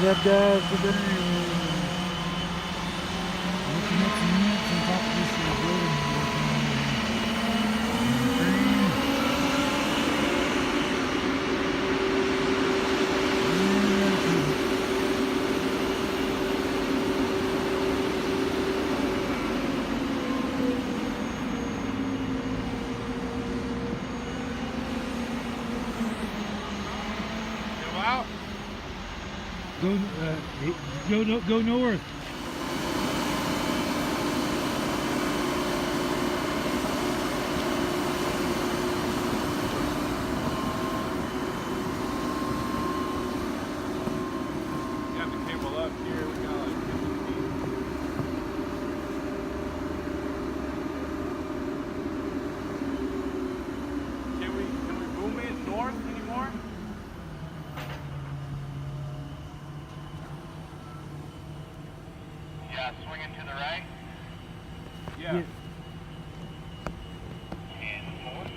What's up, guys? Today, looking at some units on top of this building. Out. Go north. Got the cable up here. We got like 50 feet. Can we boom it north anymore? Yeah, swinging to the right. Yeah. And forward.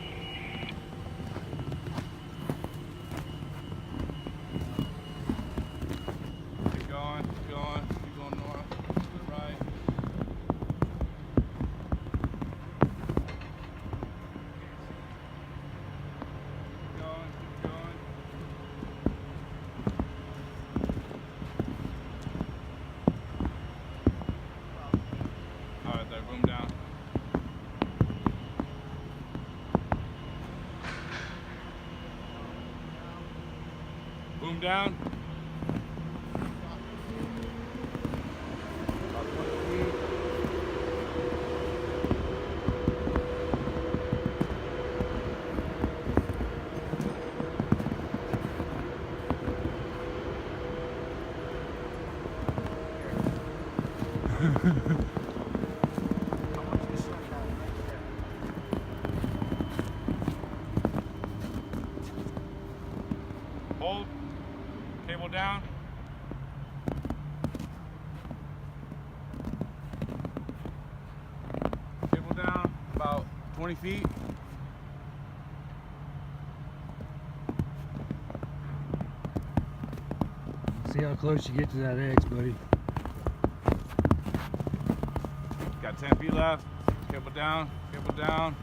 Keep going, keep going, keep going north, to the right. Keep going, keep going. Alright, there, boom down. Boom down. Hold. Cable down. Cable down about 20 feet. See how close you get to that X, buddy. Got 10 feet left. Cable down. Cable down.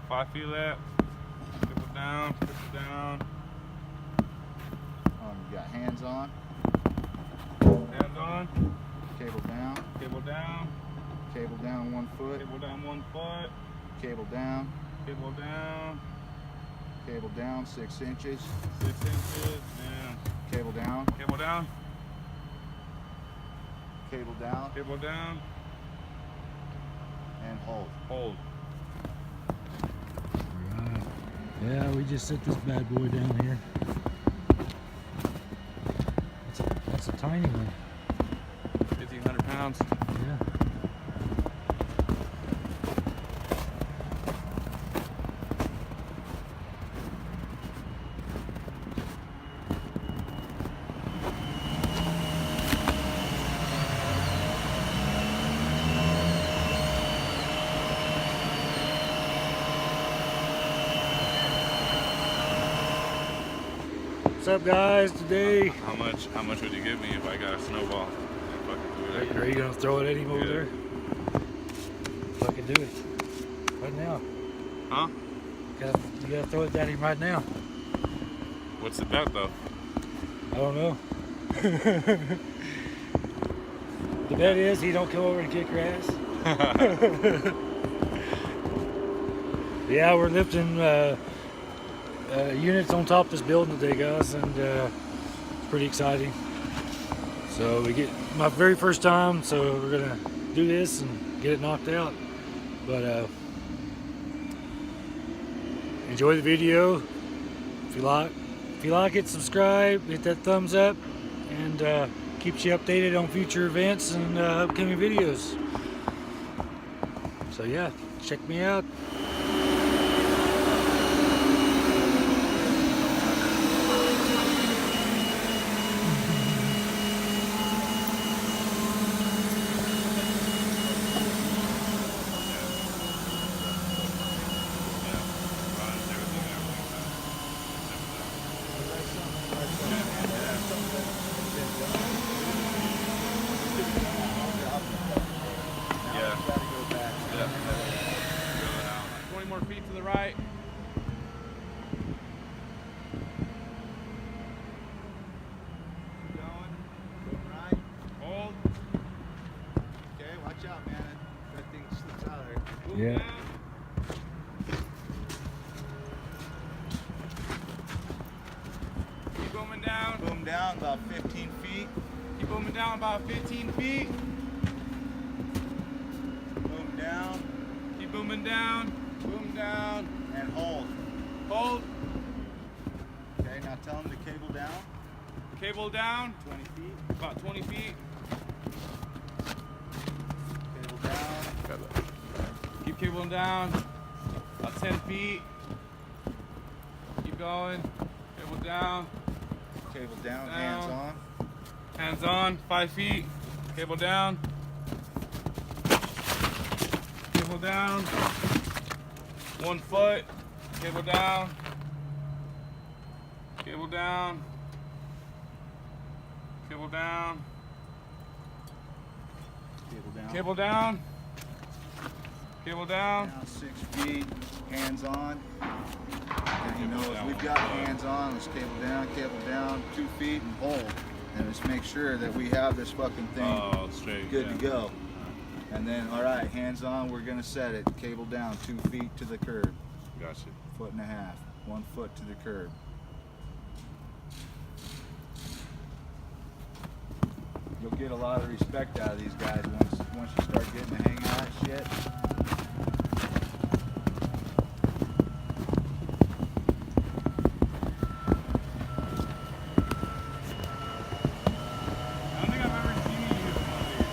Five feet left. Cable down. Cable down. You got hands on, Hands on. cable down, Cable down. cable down 1 foot, Cable down 1 foot. cable down, Cable down. cable down 6 inches, 6 inches. Down. cable down, Cable down. cable down, Cable down. and hold. Hold. Alright. Yeah, we just set this bad boy down here. That's a tiny one. 1,500 pounds. Yeah. What's up, guys? Today, How much would you give me if I got a snowball? I'd fucking do it. are you gonna throw it at him over Yeah. there? Fucking do it right now. Huh? You gotta throw it at him right now. What's the bet though? I don't know. The bet is he don't come over and kick your ass. Yeah, we're lifting units on top of this building today, guys, and it's pretty exciting. So we get my very first time, so we're gonna do this and get it knocked out. But enjoy the video. If you like it, subscribe, hit that thumbs up, and keeps you updated on future events and upcoming videos. So yeah, check me out. feet to the right. Keep going. Going right. Hold. Okay, watch out, man. That thing slips out of there. Move Yeah. down. Keep booming down. Boom down about 15 feet. Keep booming down about 15 feet. Boom down. Keep booming down. Boom down. And hold. Hold. Okay, now tell them to cable down. Cable down. 20 feet. About 20 feet. Cable down. Keep cabling down. About 10 feet. Keep going. Cable down. Cable down. Down. Hands on. Hands on. 5 feet. Cable down. Cable down. 1 foot. Cable down. Cable down. Cable down. Cable down. Cable down. Cable down. Down 6 feet. Hands on. And you Cable know, if down. we've got hands on, let's cable down 2 feet and hold. And let's make sure that we have this fucking thing Oh, straight. good yeah. to go. And then, all right, hands on, we're gonna set it. Cable down 2 feet to the curb. Gotcha. 1.5 feet. 1 foot to the curb. You'll get a lot of respect out of these guys once you start getting the hang of that shit. I don't think I've ever seen you use one of these.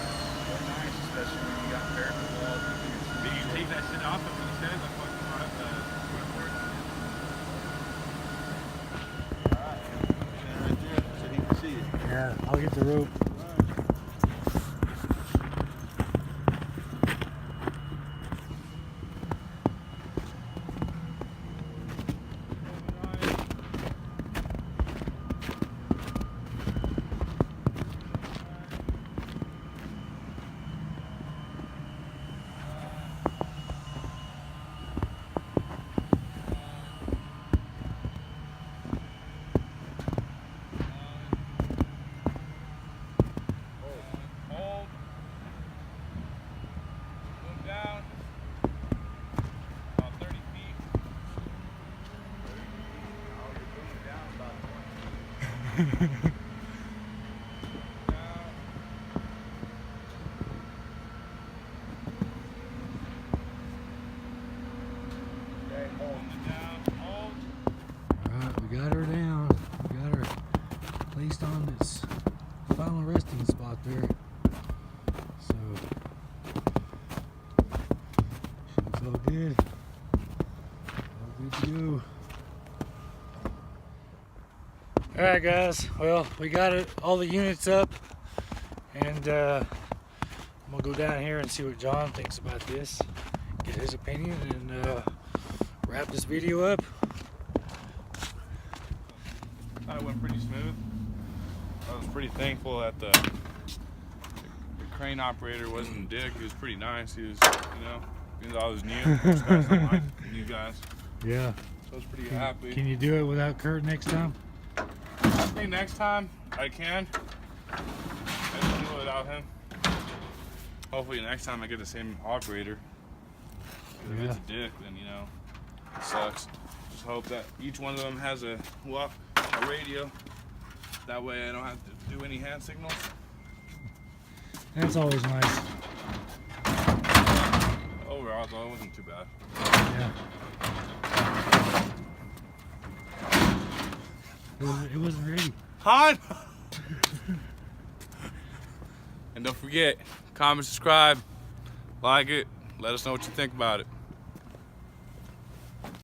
Especially when you got parapet walls. Did you take that shit off of the shed? Like fucking right the switchboard? Alright, stand right there so he can see it. Yeah, I'll get the rope. Hold. Move down. About 30 feet. Down. Okay, hold. Moving down. Hold. Alright, we got her down. We got her placed on this final resting spot there. So, she looks all good. All good to go. Alright guys, well, we got it, all the units up, and I'm gonna go down here and see what John thinks about this, get his opinion, and wrap this video up. Thought it went pretty smooth. I was pretty thankful that the crane operator wasn't a dick. He was pretty nice. He was, because I was new. Those guys don't like new guys. Yeah. So I was pretty happy. Can you do it without Kurt next time? I think next time I can. I just do it without him. Hopefully next time I get the same operator. 'Cause if it's a dick, then it sucks. Just hope that each one of them has a radio. That way I don't have to do any hand signals. That's always nice. Overall, though, it wasn't too bad. Yeah. It wasn't ready. Han! And don't forget, comment, subscribe, like it, let us know what you think about it.